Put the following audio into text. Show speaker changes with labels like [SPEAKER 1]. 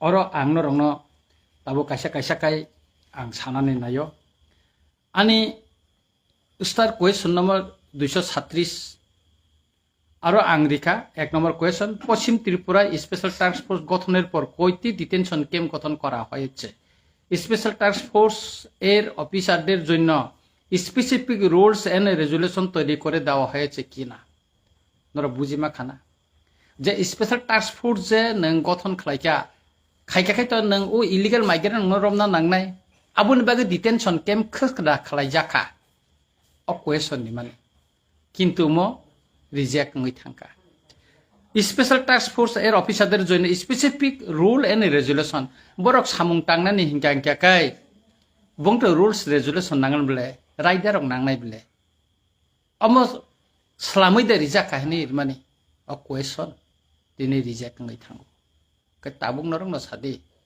[SPEAKER 1] Oro ang norongno tabo kaisa kai ang sanane nayo. Ani start question number 236 আরো আংরিকা 1 নম্বর question পশ্চিম ত্রিপুরায় special task force গঠনের পর কয়টি detention camp গঠন করা হয়েছে স্পেশাল টাস্ক ফোর্স এর অফিসারদের জন্য স্পেসিফিক রুলস এন্ড রেজুলেশন তৈরি করে দেওয়া হয়েছে কিনা নরা বুঝিমা খানা যে স্পেশাল টাস্ক ফোর্স যে নং গঠন খাইকা খাইকাখাই তো নং ও ইলিগাল মাইগ্রেন্ট নং রমনা নাংনাই আবুন বাগে ডিটেনশন ক্যাম্প খসকরা খালাই জাকা অ কোয়েশ্চন नि মানে কিন্তু মো রিজেক্ট নই থাকা স্পেশাল টাস্ক ফোর্স এর অফিসারদের জন্য specific rule and resolution Borok সামুং টাংনানি হিংকাংকাকাই বংটো rules resolution নাংন বলে রাইডারক নাংনাই বলে অমো সালামই দে রিজেক্ট কাহিনী মানে অ কোয়েশ্চন দিনে রিজেক্ট নই থাঙ্গো কে তাবুং নরং ন সাদি